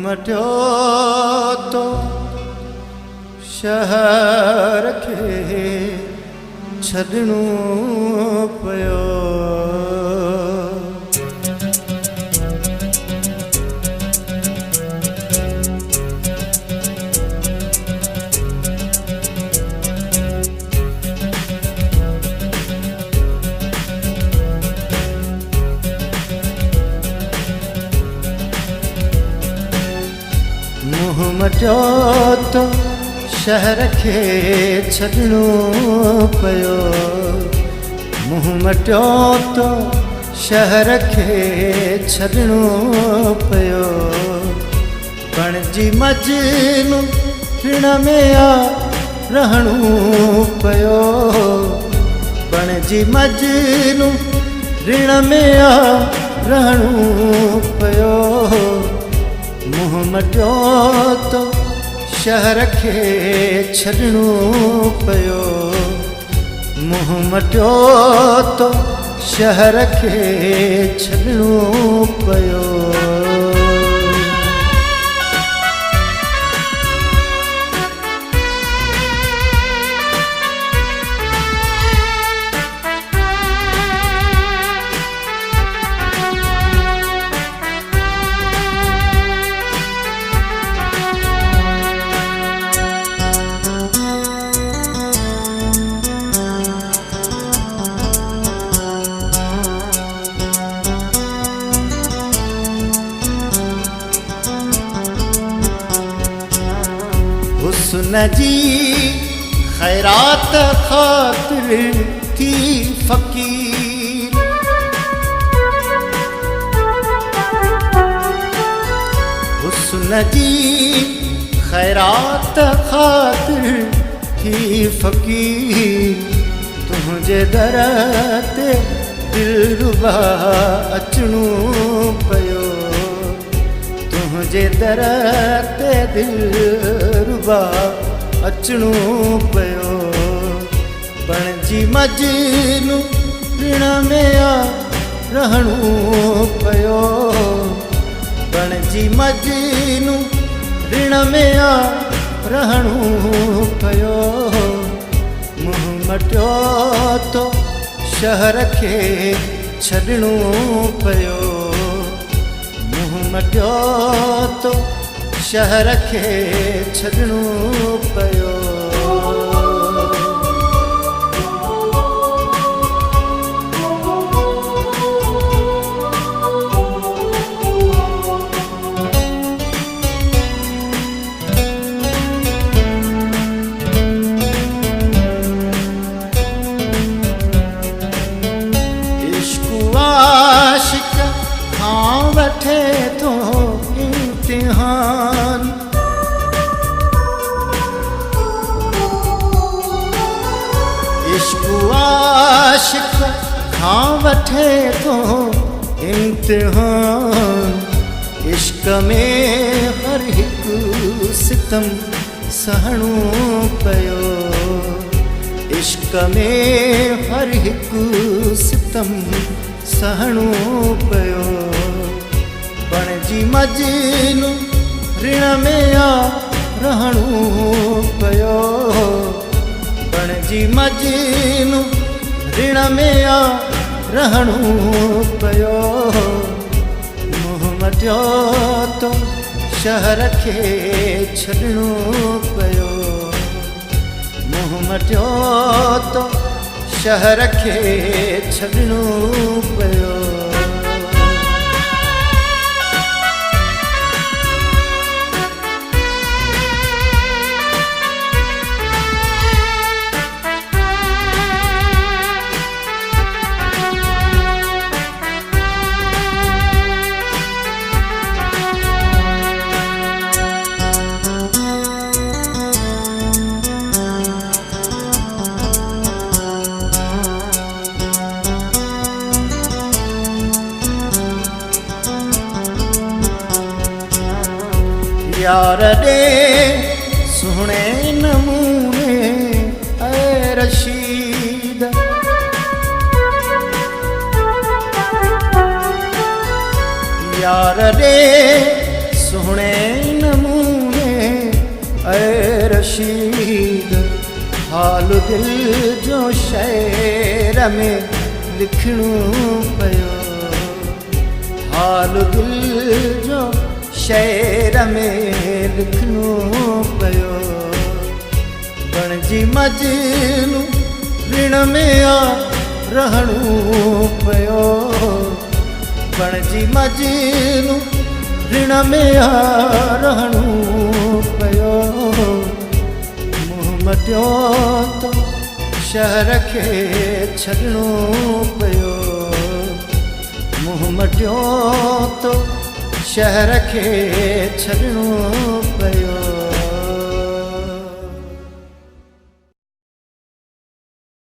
मटियो तो शहर खे छॾणो पियो। मुँह मटियो तो शहर खे छॾणो पियो। मुँह मटियो तो शहर खे छॾणो पियो। बणिजी मजनू ऋण में आ रहणो पियो। बणिजी मजनू ऋण में आ रहणो पियो। मुँह मटियो तो शहर खे छॾणो पियो। मुँह मटियो तो शहर खे छॾणो पियो। हुस्न जी खैरात खातिर थी फकीर। हुस्न जी खैरात खातिर थी फकीर। तुझे दर ते दिलरुबा अचणो पियो। तुझे दर ते दिलरुबा अचणो पियो। बणिजी मजनू ऋण में आ रहणो पियो। बणिजी मजनू ऋण में आ रहणो पियो। मुँह मटियो तो शहर खे छॾणो पियो। मुँह मटियो तो शहर खे छॾणो पियो। इश्क आशिक खां वठे तो इम्तिहान। इश्क आशिक खां वठे तो इम्तिहान। इश्क में हर हिकु सितम सहणो पियो। इश्क में हर हिकु सितम सहणो पियो। बणिजी मजनू ऋण में आ रहणो पियो। बणिजी मजनू ऋण में आ रहणो पियो। मुँह मटियो तो शहर खे छॾणो पियो। मुँह मटियो तो शहर खे छॾणो पियो। यार दे सोहणे नमूने ऐ रशीद। यार दे सोहणे रशीद हाल दिल जो शेर में लिखणो पियो हाल दिल जो शेर में लिखणो पियो बणजी मजनू ऋण में आ रहणो पियो बणजी मजनू ऋण में आ रहणो पियो मुंह मटियो तो शहर खे छॾणो पियो मुंह मटियो तो शहर खे छॾणो पियो